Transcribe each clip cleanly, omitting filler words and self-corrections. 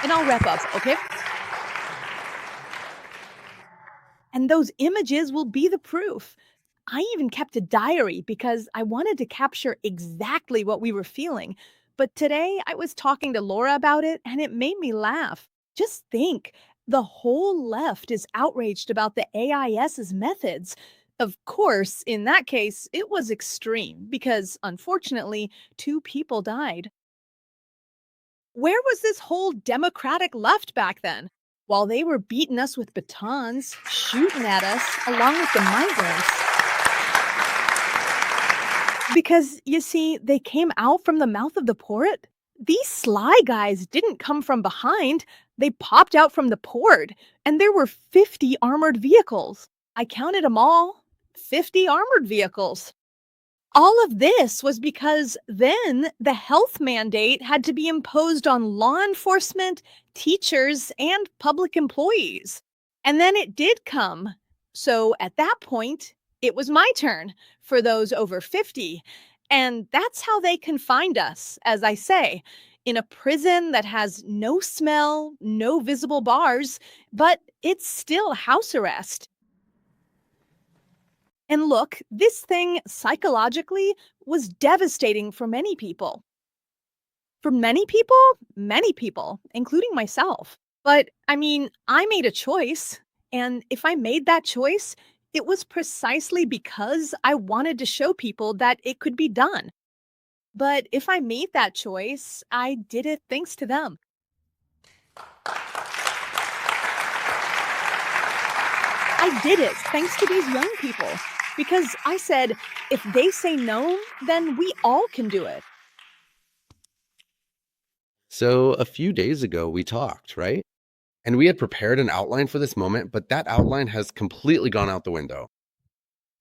and I'll wrap up, okay? And those images will be the proof. I even kept a diary because I wanted to capture exactly what we were feeling. But today I was talking to Laura about it and it made me laugh. Just think, the whole left is outraged about the AIS's methods. Of course, in that case, it was extreme because unfortunately, two people died. Where was this whole democratic left back then? While they were beating us with batons, shooting at us, along with the migrants. Because, you see, they came out from the mouth of the port. These sly guys didn't come from behind, they popped out from the port, and there were 50 armored vehicles. I counted them all, 50 armored vehicles. All of this was because then the health mandate had to be imposed on law enforcement, teachers, and public employees. And then it did come. So at that point, it was my turn for those over 50. And that's how they confined us, as I say, in a prison that has no smell, no visible bars, but it's still house arrest. And look, this thing psychologically was devastating for many people. For many people, including myself. But I mean, I made a choice. And if I made that choice, it was precisely because I wanted to show people that it could be done. But if I made that choice, I did it thanks to them. I did it thanks to these young people. Because I said, if they say no, then we all can do it. So a few days ago, we talked, right? And we had prepared an outline for this moment, but that outline has completely gone out the window.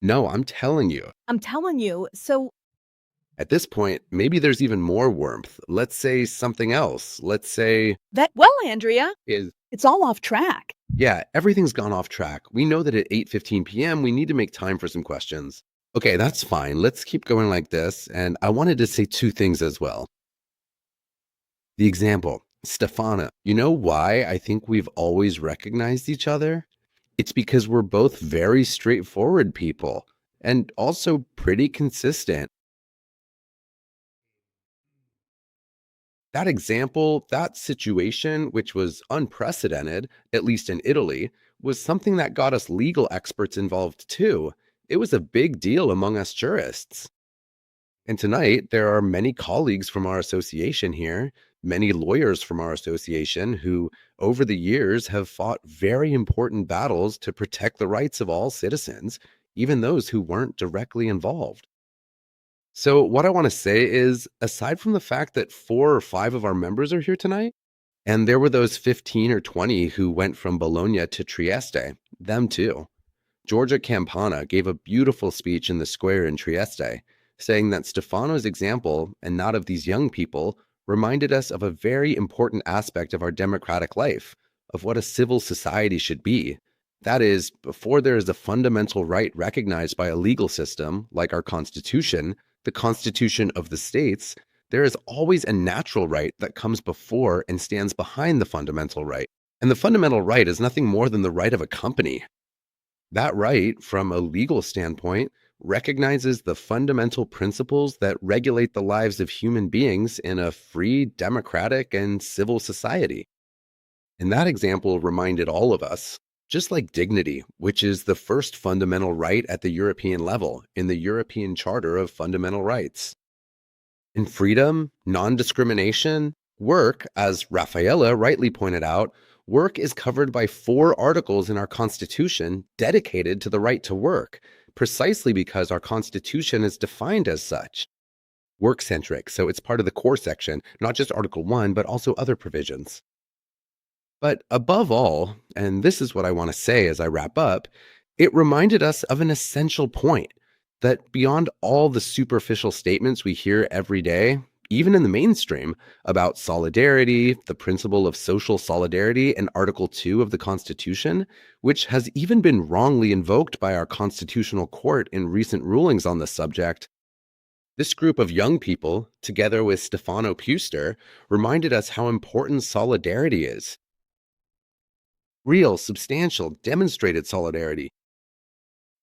No, I'm telling you. I'm telling you. So, At this point, maybe there's even more warmth. Let's say something else. Let's say well, Andrea, is it's all off track. yeah, everything's gone off track. We know that at 8:15 p.m. we need to make time for some questions. Okay, that's fine. Let's keep going like this. And I wanted to say two things as well. The example, Stefana, you know why I think we've always recognized each other? It's because we're both very straightforward people and also pretty consistent. That example, that situation, which was unprecedented, at least in Italy, was something that got us legal experts involved too. It was a big deal among us jurists. And tonight, there are many colleagues from our association here, many lawyers from our association who, over the years, have fought very important battles to protect the rights of all citizens, even those who weren't directly involved. So, what I want to say is, aside from the fact that 4 or 5 of our members are here tonight, and there were those 15 or 20 who went from Bologna to Trieste, them too. Georgia Campana gave a beautiful speech in the square in Trieste, saying that Stefano's example, and not of these young people, reminded us of a very important aspect of our democratic life, of what a civil society should be. That is, before there is a fundamental right recognized by a legal system, like our Constitution, the Constitution of the states, there is always a natural right that comes before and stands behind the fundamental right. And the fundamental right is nothing more than the right of a company. That right, from a legal standpoint, recognizes the fundamental principles that regulate the lives of human beings in a free, democratic, and civil society. And that example reminded all of us, just like dignity, which is the first fundamental right at the European level in the European Charter of Fundamental Rights. And freedom, non-discrimination, work, as Rafaela rightly pointed out, work is covered by 4 articles in our Constitution dedicated to the right to work, precisely because our Constitution is defined as such. Work-centric, so it's part of the core section, not just Article 1, but also other provisions. But above all, and this is what I want to say as I wrap up, it reminded us of an essential point that beyond all the superficial statements we hear every day, even in the mainstream, about solidarity, the principle of social solidarity in Article 2 of the Constitution, which has even been wrongly invoked by our Constitutional Court in recent rulings on the subject, This group of young people, together with Stefano Puster, reminded us how important solidarity is. Real, substantial, demonstrated solidarity.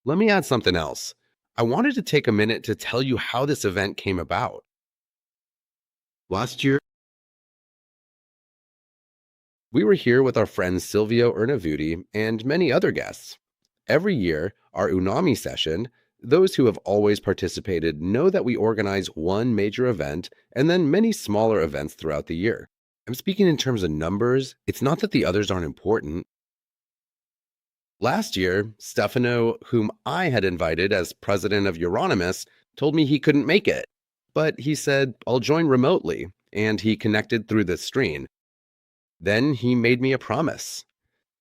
Let me add something else. I wanted to take a minute to tell you how this event came about. Last year, we were here with our friend Silvio Ernavuti and many other guests. Every year, our Unami session, those who have always participated know that we organize one major event and then many smaller events throughout the year. I'm speaking in terms of numbers. It's not that the others aren't important. Last year, Stefano, whom I had invited as president of Euronymous, told me he couldn't make it. But he said, I'll join remotely, and he connected through the screen. Then he made me a promise.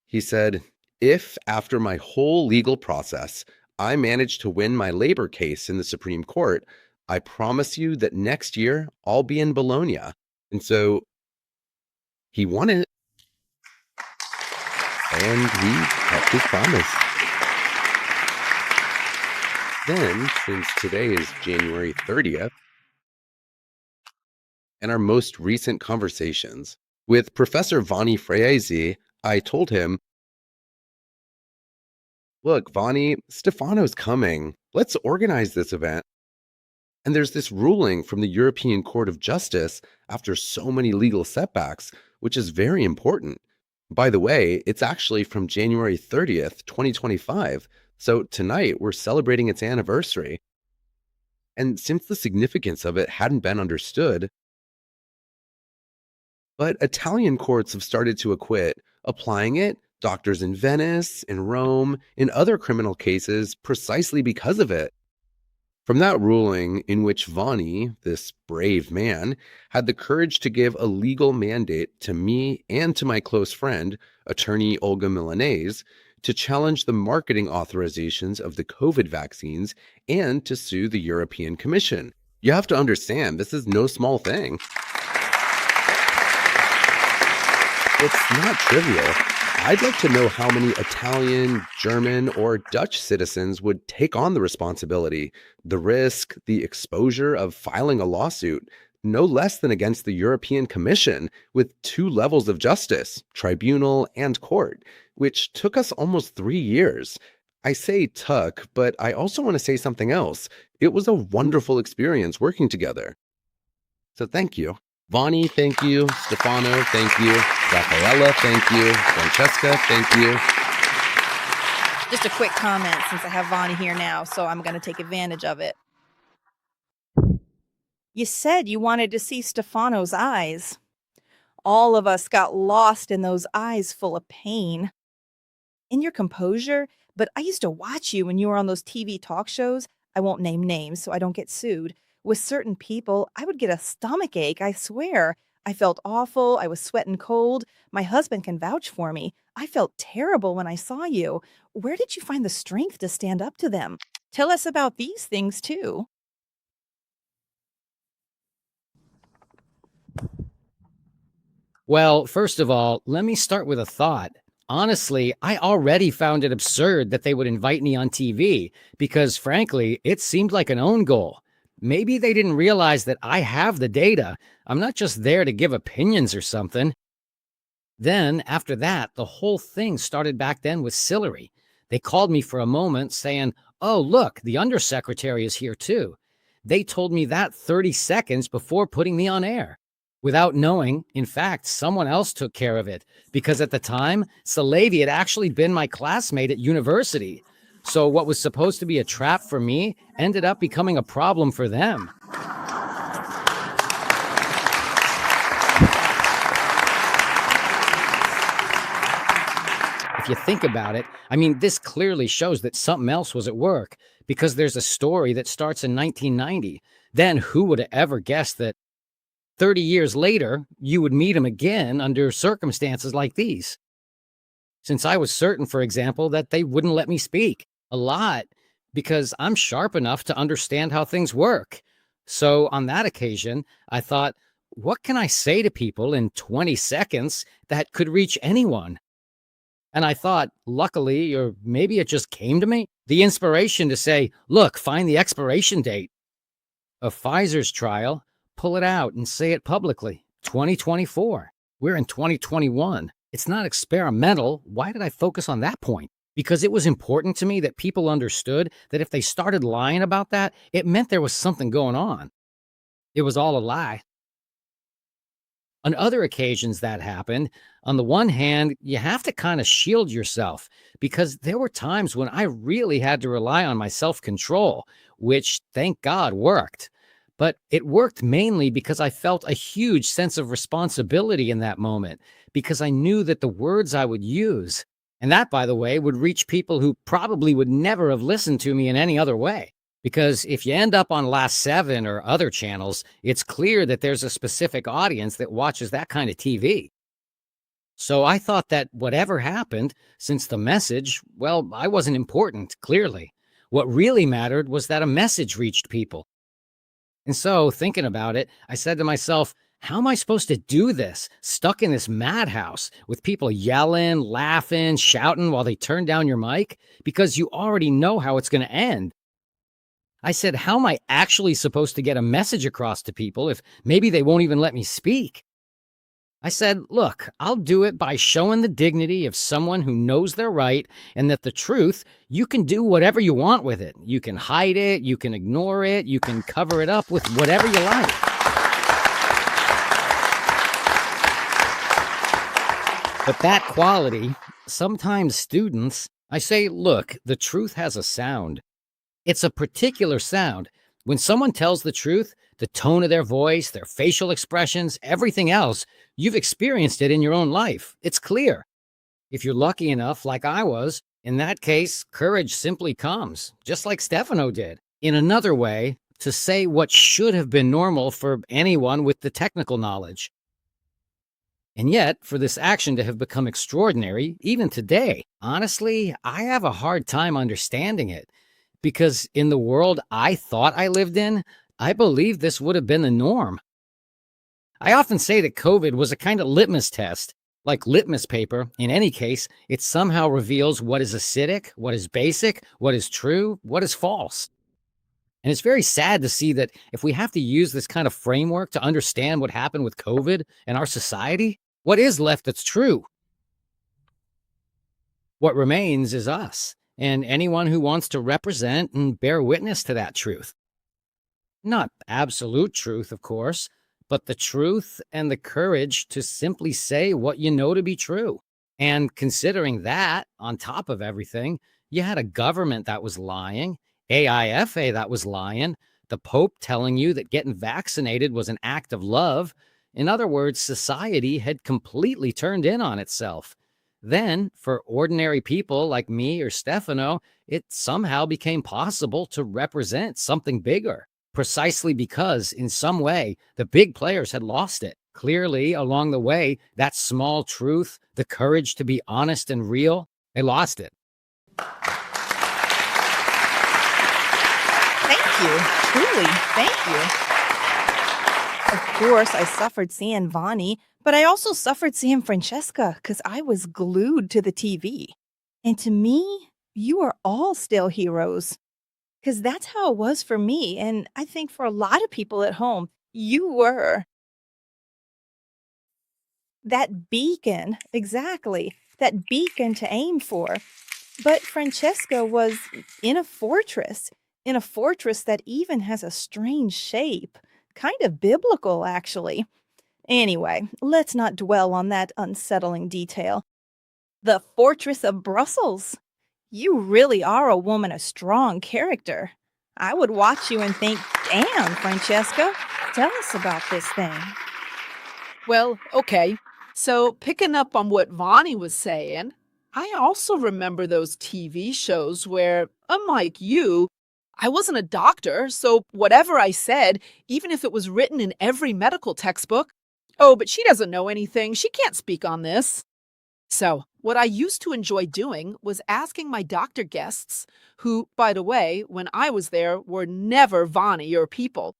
He said, if after my whole legal process, I manage to win my labor case in the Supreme Court, I promise you that next year I'll be in Bologna. And so he won it, and he kept his promise. Then, since today is January 30th, and our most recent conversations with Professor Vanni Freesi, I told him, look, Vanni, Stefano's coming. Let's organize this event. And there's this ruling from the European Court of Justice after so many legal setbacks, which is very important. By the way, it's actually from January 30th, 2025. So tonight we're celebrating its anniversary. And since the significance of it hadn't been understood, but Italian courts have started to acquit, applying it, doctors in Venice, in Rome, in other criminal cases, precisely because of it. From that ruling, in which Vanni, this brave man, had the courage to give a legal mandate to me and to my close friend, attorney Olga Milanese, to challenge the marketing authorizations of the COVID vaccines and to sue the European Commission. You have to understand, this is no small thing. It's not trivial. I'd like to know how many Italian, German, or Dutch citizens would take on the responsibility, the risk, the exposure of filing a lawsuit, no less than against the European Commission, with 2 levels of justice, tribunal and court, which took us almost 3 years. I say took, but I also want to say something else. It was a wonderful experience working together. So thank you. Vanni, thank you. Stefano, thank you. Raffaella, thank you. Francesca, thank you. Just a quick comment since I have Vonnie here now, so I'm going to take advantage of it. You said you wanted to see Stefano's eyes. All of us got lost in those eyes full of pain. In your composure, but I used to watch you when you were on those TV talk shows. I won't name names so I don't get sued. With certain people, I would get a stomach ache, I swear. I felt awful. I was sweating cold. My husband can vouch for me. I felt terrible when I saw you. Where did you find the strength to stand up to them? Tell us about these things, too. Well, first of all, let me start with a thought. Honestly, I already found it absurd that they would invite me on TV because, frankly, it seemed like an own goal. Maybe they didn't realize that I have the data. I'm not just there to give opinions or something. Then, after that, the whole thing started back then with Sillery. They called me for a moment saying, oh, look, the undersecretary is here too. They told me that 30 seconds before putting me on air. Without knowing, in fact, someone else took care of it because at the time, Salevi had actually been my classmate at university. So what was supposed to be a trap for me ended up becoming a problem for them. If you think about it, I mean, this clearly shows that something else was at work because there's a story that starts in 1990. Then who would have ever guessed that 30 years later, you would meet him again under circumstances like these? Since I was certain, for example, that they wouldn't let me speak a lot because I'm sharp enough to understand how things work. So on that occasion, I thought, what can I say to people in 20 seconds that could reach anyone? And I thought, luckily, or maybe it just came to me, the inspiration to say, look, find the expiration date. A Pfizer's trial, pull it out and say it publicly. 2024. We're in 2021. It's not experimental. Why did I focus on that point? Because it was important to me that people understood that if they started lying about that, it meant there was something going on. It was all a lie. On other occasions that happened, on the one hand, you have to kind of shield yourself because there were times when I really had to rely on my self control, which thank God worked. But it worked mainly because I felt a huge sense of responsibility in that moment because I knew that the words I would use, and that, by the way, would reach people who probably would never have listened to me in any other way. Because if you end up on Last Seven or other channels, it's clear that there's a specific audience that watches that kind of TV. So I thought that whatever happened, since the message, well, I wasn't important, clearly. What really mattered was that a message reached people. And so, thinking about it, I said to myself, how am I supposed to do this, stuck in this madhouse with people yelling, laughing, shouting while they turn down your mic? Because you already know how it's going to end. I said, how am I actually supposed to get a message across to people if maybe they won't even let me speak? I said, look, I'll do it by showing the dignity of someone who knows they're right and that the truth, you can do whatever you want with it. You can hide it, you can ignore it, you can cover it up with whatever you like. But that quality, sometimes students, I say, look, the truth has a sound. It's a particular sound. When someone tells the truth, the tone of their voice, their facial expressions, everything else, you've experienced it in your own life. It's clear. If you're lucky enough, like I was, in that case, courage simply comes, just like Stefano did. In another way, to say what should have been normal for anyone with the technical knowledge. And yet, for this action to have become extraordinary, even today, honestly, I have a hard time understanding it. Because in the world I thought I lived in, I believe this would have been the norm. I often say that COVID was a kind of litmus test. Like litmus paper, in any case, it somehow reveals what is acidic, what is basic, what is true, what is false. And it's very sad to see that if we have to use this kind of framework to understand what happened with COVID and our society, what is left that's true? What remains is us and anyone who wants to represent and bear witness to that truth. Not absolute truth, of course, but the truth and the courage to simply say what you know to be true. And considering that, on top of everything, you had a government that was lying, AIFA that was lying, the Pope telling you that getting vaccinated was an act of love. In other words, society had completely turned in on itself. Then, for ordinary people like me or Stefano, it somehow became possible to represent something bigger, precisely because, in some way, the big players had lost it. Clearly, along the way, that small truth, the courage to be honest and real, they lost it. Thank you. Truly, thank you. Of course, I suffered seeing Vonnie, but I also suffered seeing Francesca because I was glued to the TV. And to me, you are all still heroes because that's how it was for me. And I think for a lot of people at home, you were that beacon, exactly, that beacon to aim for. But Francesca was in a fortress that even has a strange shape, kind of biblical, actually. Anyway, let's not dwell on that unsettling detail. The Fortress of Brussels. You really are a woman of strong character. I would watch you and think, damn, Francesca, tell us about this thing. Well, okay. So, picking up on what Vonnie was saying, I also remember those TV shows where, unlike you, I wasn't a doctor, so whatever I said, even if it was written in every medical textbook, oh, but she doesn't know anything, she can't speak on this. So, what I used to enjoy doing was asking my doctor guests, who, by the way, when I was there, were never Vonnie or people,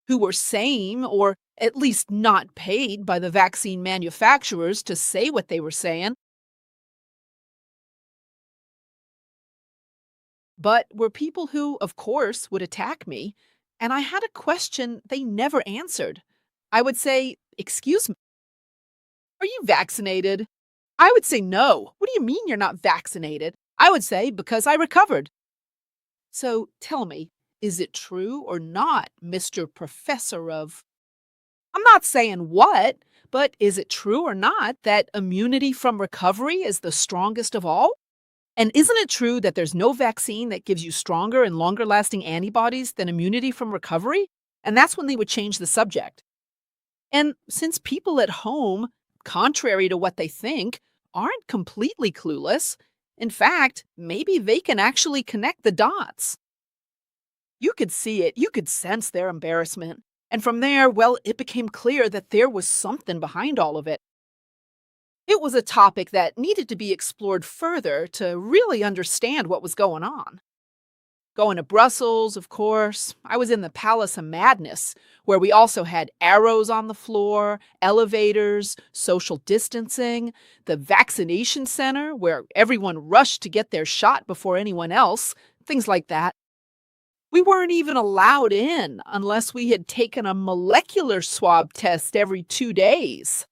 who were sane or at least not paid by the vaccine manufacturers to say what they were saying, but were people who, of course, would attack me, and I had a question they never answered. I would say, "Excuse me, are you vaccinated?" I would say, "No. What do you mean you're not vaccinated?" I would say, "Because I recovered." So tell me, is it true or not, Mr. Professor of— I'm not saying what, but is it true or not that immunity from recovery is the strongest of all? And isn't it true that there's no vaccine that gives you stronger and longer lasting antibodies than immunity from recovery? And that's when they would change the subject. And since people at home, contrary to what they think, aren't completely clueless, in fact, maybe they can actually connect the dots. You could see it, you could sense their embarrassment. And from there, well, it became clear that there was something behind all of it. It was a topic that needed to be explored further to really understand what was going on. Going to Brussels, of course, I was in the Palace of Madness, where we also had arrows on the floor, elevators, social distancing, the vaccination center, where everyone rushed to get their shot before anyone else, things like that. We weren't even allowed in unless we had taken a molecular swab test every 2 days,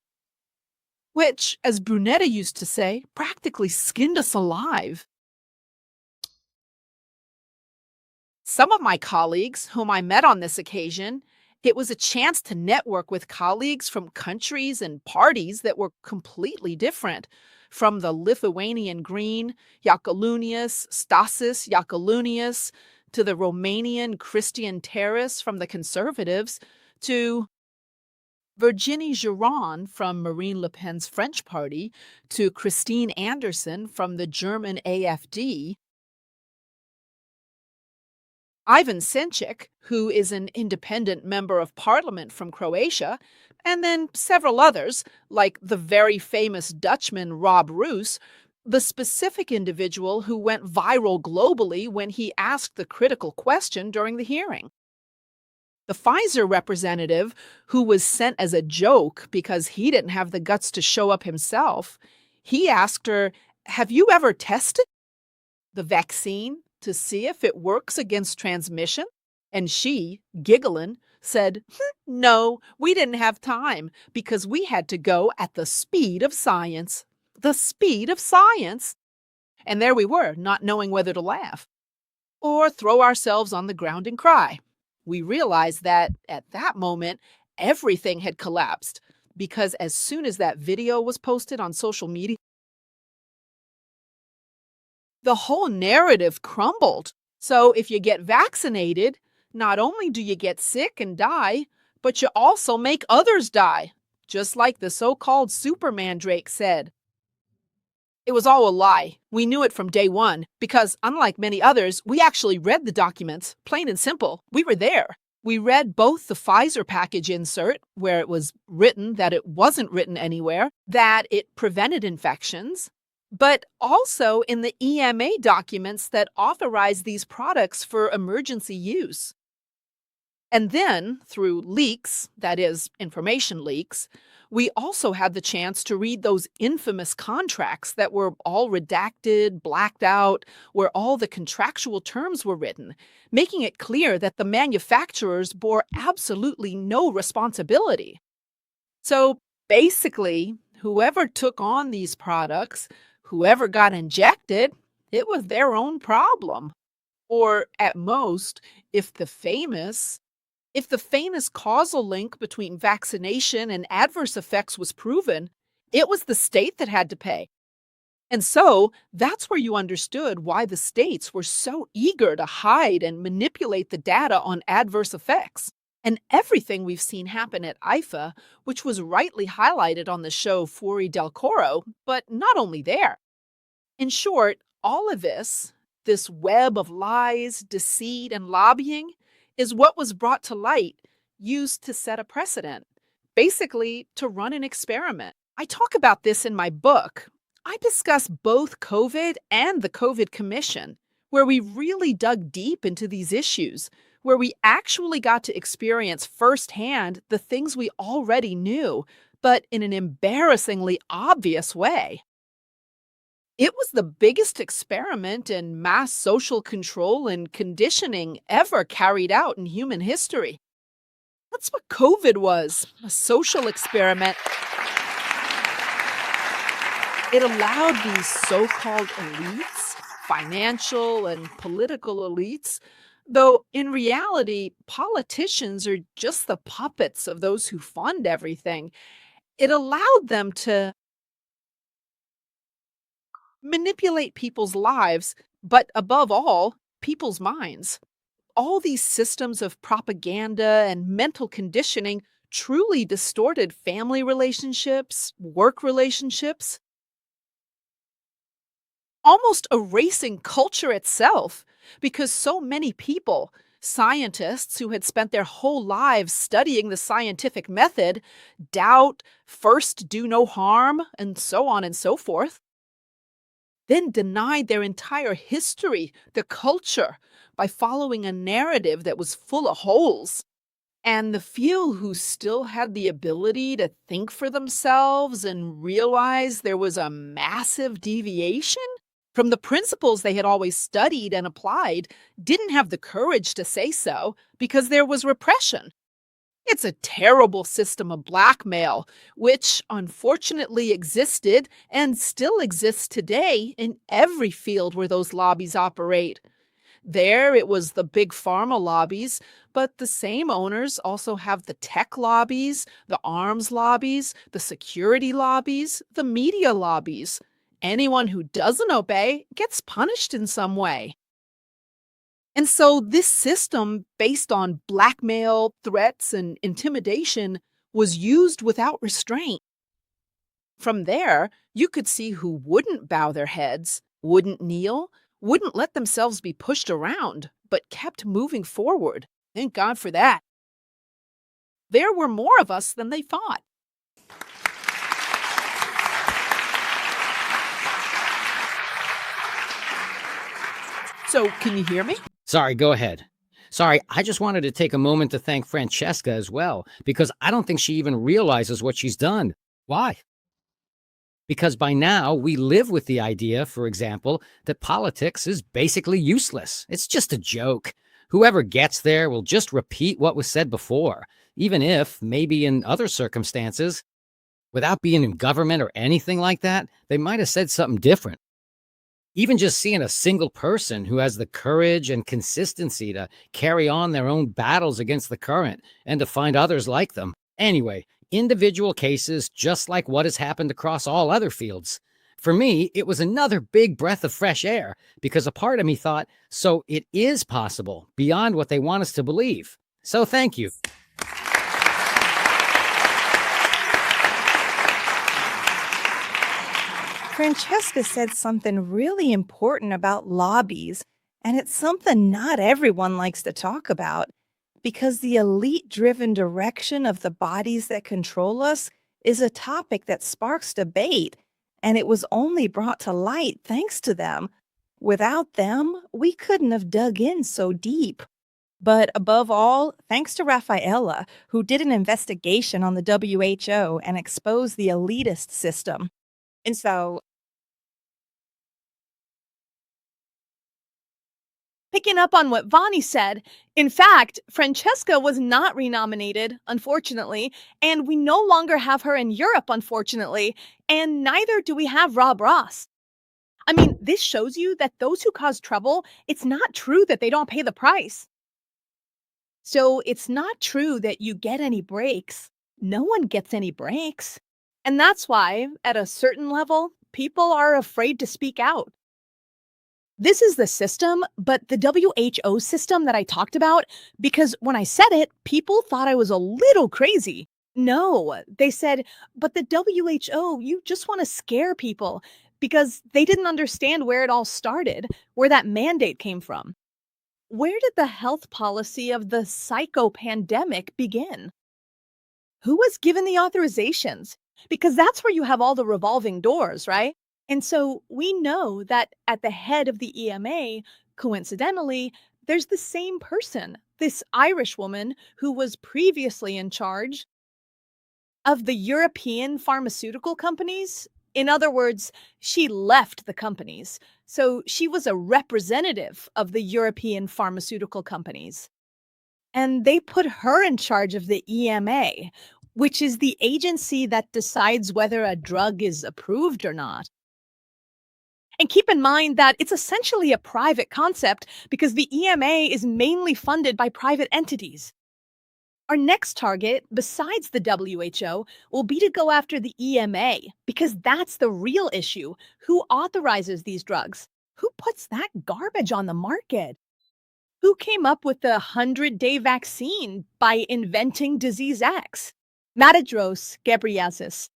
which, as Brunetta used to say, practically skinned us alive. Some of my colleagues, whom I met on this occasion, it was a chance to network with colleagues from countries and parties that were completely different. From the Lithuanian Green, Jakalunius, Stasis Jakalunius, to the Romanian Christian Terrace from the Conservatives, to Virginie Giron from Marine Le Pen's French Party, to Christine Anderson from the German AfD, Ivan Senchik, who is an independent member of parliament from Croatia, and then several others, like the very famous Dutchman Rob Roos, the specific individual who went viral globally when he asked the critical question during the hearing. The Pfizer representative, who was sent as a joke because he didn't have the guts to show up himself, he asked her, "Have you ever tested the vaccine to see if it works against transmission?" And she, giggling, said, "No, we didn't have time because we had to go at the speed of science." The speed of science. And there we were, not knowing whether to laugh or throw ourselves on the ground and cry. We realized that at that moment, everything had collapsed because as soon as that video was posted on social media, the whole narrative crumbled. So if you get vaccinated, not only do you get sick and die, but you also make others die, just like the so-called Superman Drake said. It was all a lie. We knew it from day one because, unlike many others, we actually read the documents, plain and simple. We were there. We read both the Pfizer package insert, where it was written that it wasn't written anywhere, that it prevented infections, but also in the EMA documents that authorize these products for emergency use. And then, through leaks, that is, information leaks, we also had the chance to read those infamous contracts that were all redacted, blacked out, where all the contractual terms were written, making it clear that the manufacturers bore absolutely no responsibility. So basically, whoever took on these products, whoever got injected, it was their own problem. Or at most, if the famous causal link between vaccination and adverse effects was proven, it was the state that had to pay. And so that's where you understood why the states were so eager to hide and manipulate the data on adverse effects. And everything we've seen happen at IFA, which was rightly highlighted on the show Fuori del Coro, but not only there. In short, all of this web of lies, deceit, and lobbying, is what was brought to light, used to set a precedent, basically to run an experiment. I talk about this in my book. I discuss both COVID and the COVID Commission, where we really dug deep into these issues, where we actually got to experience firsthand the things we already knew, but in an embarrassingly obvious way. It was the biggest experiment in mass social control and conditioning ever carried out in human history. That's what COVID was, a social experiment. It allowed these so called elites, financial and political elites, though in reality, politicians are just the puppets of those who fund everything. It allowed them to manipulate people's lives, but above all, people's minds. All these systems of propaganda and mental conditioning truly distorted family relationships, work relationships, almost erasing culture itself because so many people, scientists who had spent their whole lives studying the scientific method, doubt, first do no harm, and so on and so forth, then denied their entire history, the culture, by following a narrative that was full of holes. And the few who still had the ability to think for themselves and realize there was a massive deviation from the principles they had always studied and applied didn't have the courage to say so because there was repression. It's a terrible system of blackmail, which unfortunately existed and still exists today in every field where those lobbies operate. There, it was the big pharma lobbies, but the same owners also have the tech lobbies, the arms lobbies, the security lobbies, the media lobbies. Anyone who doesn't obey gets punished in some way. And so, this system, based on blackmail, threats, and intimidation, was used without restraint. From there, you could see who wouldn't bow their heads, wouldn't kneel, wouldn't let themselves be pushed around, but kept moving forward. Thank God for that. There were more of us than they thought. So, can you hear me? Sorry, go ahead. Sorry, I just wanted to take a moment to thank Francesca as well, because I don't think she even realizes what she's done. Why? Because by now we live with the idea, for example, that politics is basically useless. It's just a joke. Whoever gets there will just repeat what was said before, even if, maybe in other circumstances, without being in government or anything like that, they might have said something different. Even just seeing a single person who has the courage and consistency to carry on their own battles against the current and to find others like them. Anyway, individual cases, just like what has happened across all other fields. For me, it was another big breath of fresh air because a part of me thought, so it is possible beyond what they want us to believe. So thank you. Francesca said something really important about lobbies, and it's something not everyone likes to talk about because the elite driven direction of the bodies that control us is a topic that sparks debate, and it was only brought to light thanks to them. Without them, we couldn't have dug in so deep. But above all, thanks to Rafaela, who did an investigation on the WHO and exposed the elitist system. And so, Picking up on what Vani said, in fact, Francesca was not renominated, unfortunately, and we no longer have her in Europe, unfortunately, and neither do we have Rob Ross. I mean, this shows you that those who cause trouble, it's not true that they don't pay the price. So it's not true that you get any breaks. No one gets any breaks. And that's why, at a certain level, people are afraid to speak out. This is the system, but the WHO system that I talked about, because when I said it, people thought I was a little crazy. No, they said, but the WHO, you just want to scare people because they didn't understand where it all started, where that mandate came from. Where did the health policy of the psycho pandemic begin? Who was given the authorizations? Because that's where you have all the revolving doors, right? And so we know that at the head of the EMA, coincidentally, there's the same person, this Irish woman who was previously in charge of the European pharmaceutical companies In other words, she left the companies. So she was a representative of the European pharmaceutical companies. And they put her in charge of the EMA, which is the agency that decides whether a drug is approved or not. And keep in mind that it's essentially a private concept because the EMA is mainly funded by private entities. Our next target, besides the WHO, will be to go after the EMA because that's the real issue. Who authorizes these drugs? Who puts that garbage on the market? Who came up with the 100-day vaccine by inventing disease X? Matadros Ghebreyesus.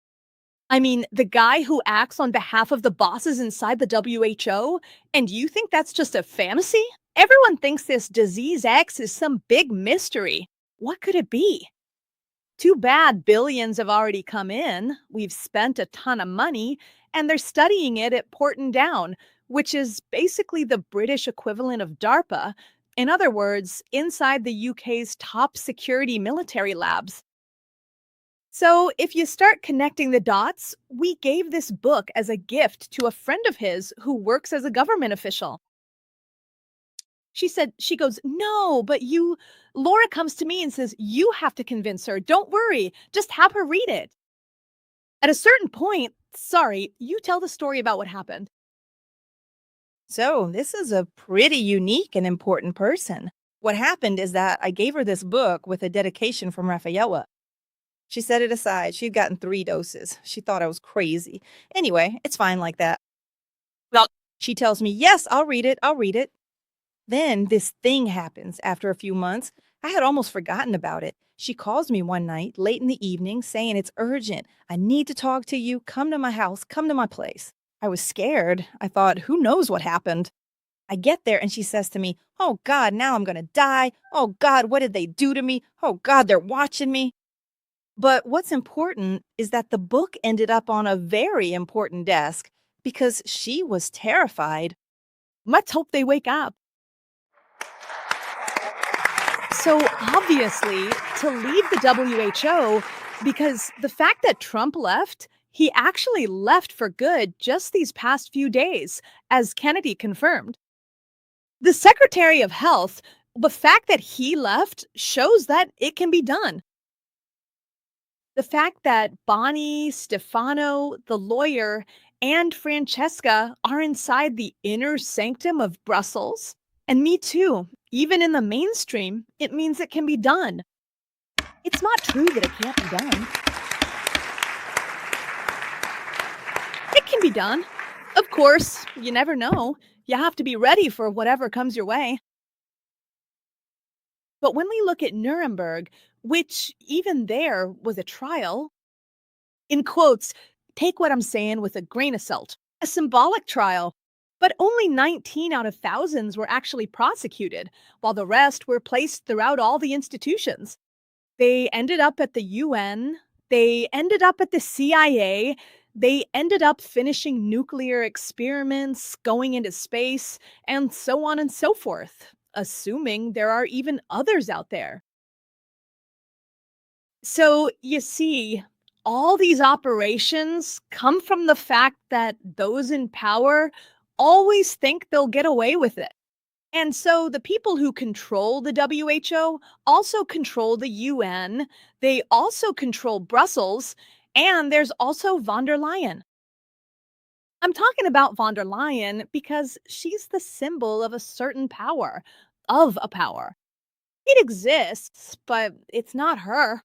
I mean, the guy who acts on behalf of the bosses inside the WHO, and you think that's just a fantasy? Everyone thinks this disease X is some big mystery. What could it be? Too bad billions have already come in. We've spent a ton of money, and they're studying it at Porton Down, which is basically the British equivalent of DARPA. In other words, inside the UK's top security military labs. So, if you start connecting the dots, we gave this book as a gift to a friend of his who works as a government official. She goes, no, but Laura comes to me and says, you have to convince her. Don't worry, just have her read it. At a certain point, sorry, you tell the story about what happened. So, this is a pretty unique and important person. What happened is that I gave her this book with a dedication from Rafaela. She set it aside. She'd gotten 3 doses. She thought I was crazy. Anyway, it's fine like that. Well, she tells me, yes, I'll read it. I'll read it. Then this thing happens after a few months. I had almost forgotten about it. She calls me one night, late in the evening, saying it's urgent. I need to talk to you. Come to my house. Come to my place. I was scared. I thought, who knows what happened? I get there and she says to me, oh God, now I'm going to die. Oh God, what did they do to me? Oh God, they're watching me. But what's important is that the book ended up on a very important desk because she was terrified. Let's hope they wake up. So obviously, to leave the WHO, because the fact that Trump left, he actually left for good just these past few days, as Kennedy confirmed. The Secretary of Health, the fact that he left shows that it can be done. The fact that Bonnie, Stefano, the lawyer, and Francesca are inside the inner sanctum of Brussels, and me too, even in the mainstream, it means it can be done. It's not true that it can't be done. It can be done. Of course, you never know. You have to be ready for whatever comes your way. But when we look at Nuremberg, which even there was a trial, in quotes, take what I'm saying with a grain of salt, a symbolic trial, but only 19 out of thousands were actually prosecuted, while the rest were placed throughout all the institutions. They ended up at the UN, they ended up at the CIA, they ended up finishing nuclear experiments, going into space, and so on and so forth, assuming there are even others out there. So you see, all these operations come from the fact that those in power always think they'll get away with it. And so the people who control the WHO also control the UN, they also control Brussels, and there's also von der Leyen. I'm talking about von der Leyen because she's the symbol of a certain power, of a power. It exists, but it's not her.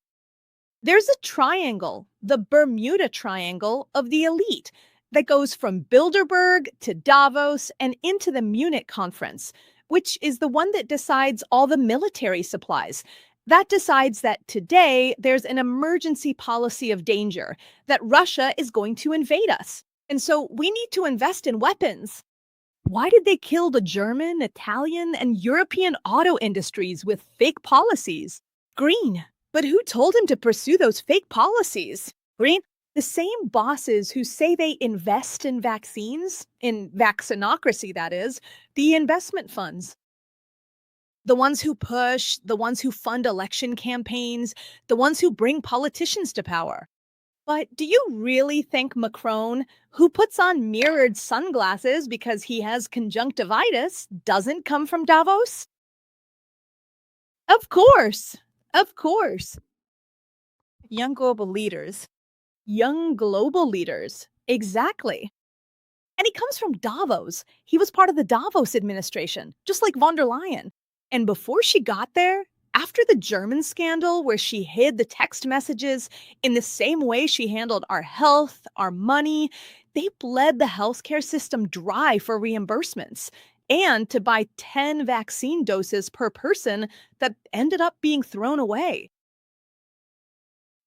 There's a triangle, the Bermuda Triangle of the elite, that goes from Bilderberg to Davos and into the Munich conference, which is the one that decides all the military supplies. That decides that today there's an emergency policy of danger, that Russia is going to invade us. And so we need to invest in weapons. Why did they kill the German, Italian, and European auto industries with fake policies? Green. But who told him to pursue those fake policies? Green? The same bosses who say they invest in vaccines, in vaccinocracy that is, the investment funds. The ones who push, the ones who fund election campaigns, the ones who bring politicians to power. But do you really think Macron, who puts on mirrored sunglasses because he has conjunctivitis, doesn't come from Davos? Of course. Of course. Young global leaders. Young global leaders. Exactly. And he comes from Davos. He was part of the Davos administration, just like von der Leyen. And before she got there, after the German scandal where she hid the text messages in the same way she handled our health, our money, they bled the healthcare system dry for reimbursements and to buy 10 vaccine doses per person that ended up being thrown away.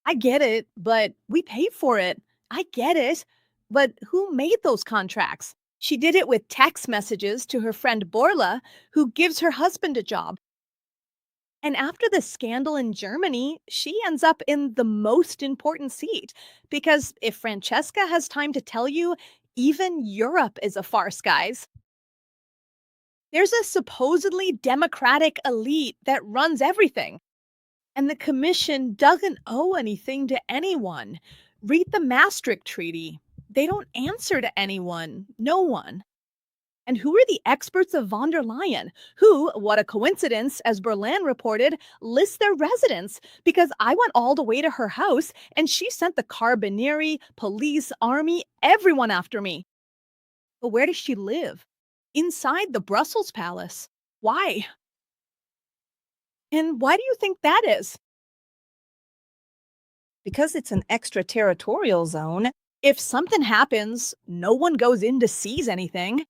I get it, but we paid for it. I get it. But who made those contracts? She did it with text messages to her friend Borla, who gives her husband a job. And after the scandal in Germany, she ends up in the most important seat. Because if Francesca has time to tell you, even Europe is a farce, guys. There's a supposedly democratic elite that runs everything. And the commission doesn't owe anything to anyone. Read the Maastricht Treaty. They don't answer to anyone, no one. And who are the experts of von der Leyen? Who, what a coincidence, as Berlin reported, lists their residence because I went all the way to her house and she sent the Carabinieri, police, army, everyone after me. But where does she live? Inside the Brussels palace. Why? And why do you think that is? Because it's an extraterritorial zone. If something happens, no one goes in to seize anything.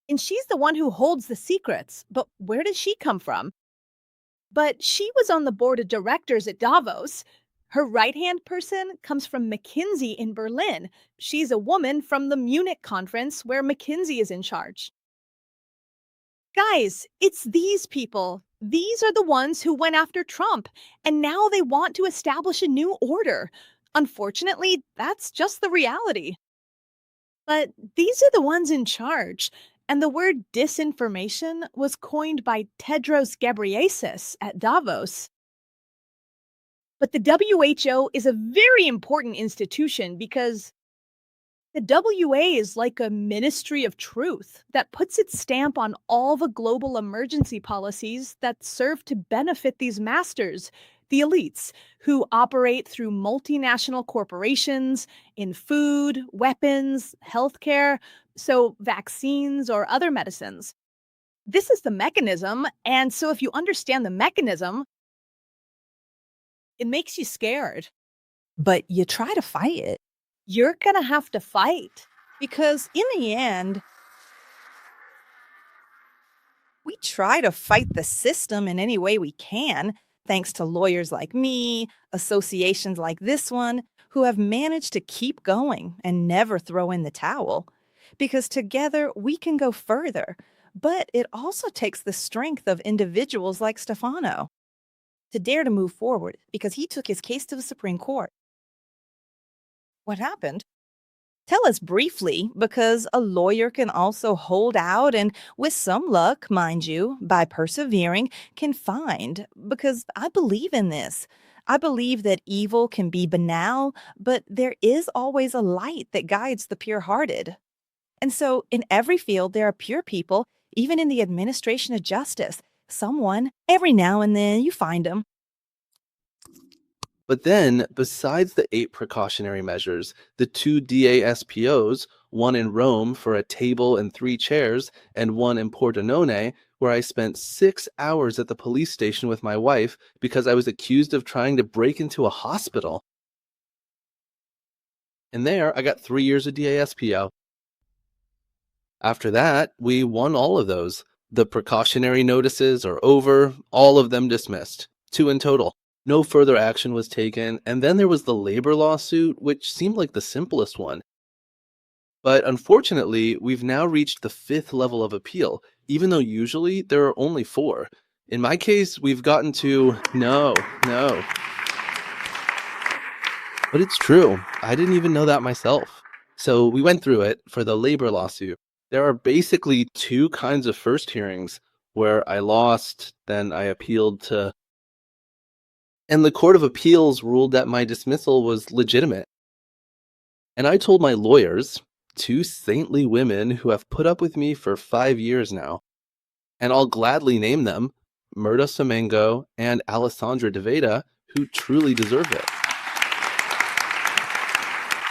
And she's the one who holds the secrets. But where does she come from? But she was on the board of directors at Davos. Her right-hand person comes from McKinsey in Berlin. She's a woman from the Munich conference where McKinsey is in charge. Guys, it's these people. These are the ones who went after Trump, and now they want to establish a new order. Unfortunately, that's just the reality. But these are the ones in charge, and the word disinformation was coined by Tedros Ghebreyesus at Davos. But the WHO is a very important institution because the WA is like a ministry of truth that puts its stamp on all the global emergency policies that serve to benefit these masters, the elites, who operate through multinational corporations in food, weapons, healthcare, so vaccines or other medicines. This is the mechanism, and so if you understand the mechanism, it makes you scared. But you try to fight it. You're gonna have to fight. Because in the end, we try to fight the system in any way we can, thanks to lawyers like me, associations like this one, who have managed to keep going and never throw in the towel. Because together we can go further. But it also takes the strength of individuals like Stefano to dare to move forward because he took his case to the Supreme Court. What happened? Tell us briefly, because a lawyer can also hold out and, with some luck, mind you, by persevering, can find. Because I believe in this. I believe that evil can be banal, but there is always a light that guides the pure-hearted. And so, in every field, there are pure people, even in the administration of justice. Someone, every now and then, you find them. But then, besides the 8 precautionary measures, the 2 DASPOs, one in Rome for a table and 3 chairs, and one in Pordenone, where I spent 6 hours at the police station with my wife because I was accused of trying to break into a hospital. And there, I got 3 years of DASPO. After that, we won all of those. The precautionary notices are over, all of them dismissed. 2 in total. No further action was taken, and then there was the labor lawsuit, which seemed like the simplest one. But unfortunately, we've now reached the 5th level of appeal, even though usually there are only 4. In my case, we've gotten to no. But it's true. I didn't even know that myself. So we went through it for the labor lawsuit. There are basically 2 kinds of first hearings, where I lost, then I appealed to... And the Court of Appeals ruled that my dismissal was legitimate. And I told my lawyers, two saintly women who have put up with me for 5 years now, and I'll gladly name them, Murta Semengo and Alessandra DeVeda, who truly deserve it.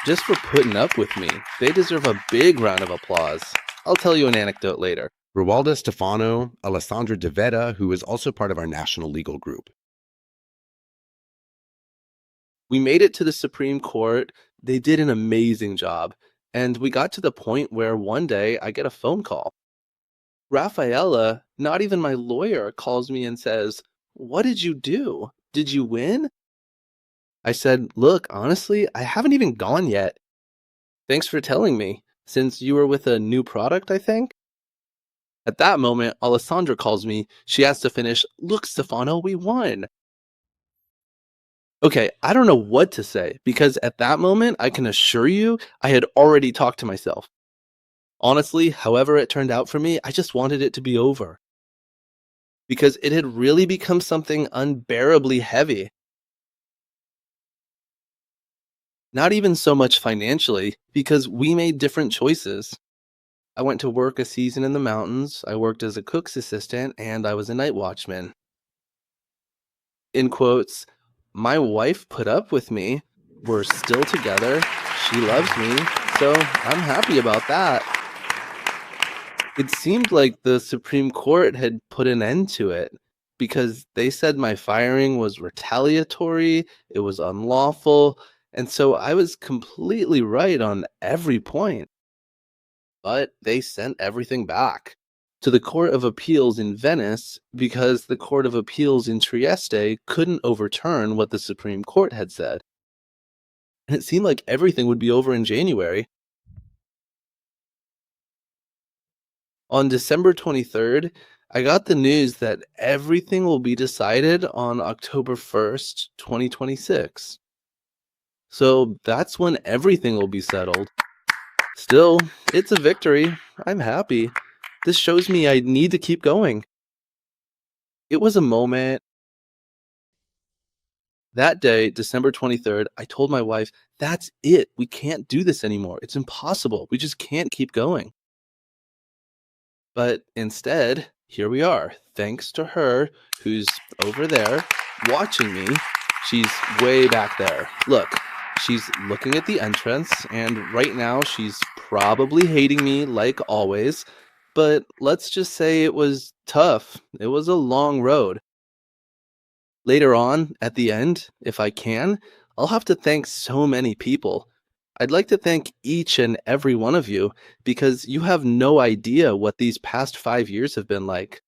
Just for putting up with me, they deserve a big round of applause. I'll tell you an anecdote later. Rualda Stefano, Alessandra DeVeda, who is also part of our national legal group. We made it to the Supreme Court. They did an amazing job. And we got to the point where one day I get a phone call. Rafaela, not even my lawyer, calls me and says, "What did you do? Did you win?" I said, "Look, honestly, I haven't even gone yet. Thanks for telling me, since you were with a new product, I think." At that moment, Alessandra calls me. She has to finish, "Look, Stefano, we won." Okay, I don't know what to say, because at that moment, I can assure you, I had already talked to myself. Honestly, however it turned out for me, I just wanted it to be over. Because it had really become something unbearably heavy. Not even so much financially, because we made different choices. I went to work a season in the mountains, I worked as a cook's assistant, and I was a night watchman. In quotes, my wife put up with me. We're still together. She loves me, so I'm happy about that. It seemed like the Supreme Court had put an end to it because they said my firing was retaliatory, it was unlawful, and so I was completely right on every point. But they sent everything back to the Court of Appeals in Venice because the Court of Appeals in Trieste couldn't overturn what the Supreme Court had said. And it seemed like everything would be over in January. On December 23rd, I got the news that everything will be decided on October 1st, 2026. So that's when everything will be settled. Still, it's a victory. I'm happy. This shows me I need to keep going. It was a moment. That day, December 23rd, I told my wife, that's it. We can't do this anymore. It's impossible. We just can't keep going. But instead, here we are, thanks to her, who's over there watching me. She's way back there. Look, she's looking at the entrance, and right now she's probably hating me like always. But let's just say it was tough. It was a long road. Later on, at the end, if I can, I'll have to thank so many people. I'd like to thank each and every one of you because you have no idea what these past 5 years have been like.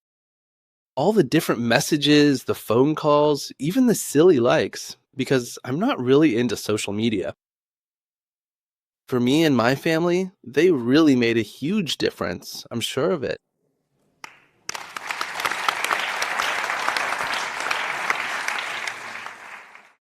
All the different messages, the phone calls, even the silly likes, because I'm not really into social media. For me and my family, they really made a huge difference. I'm sure of it.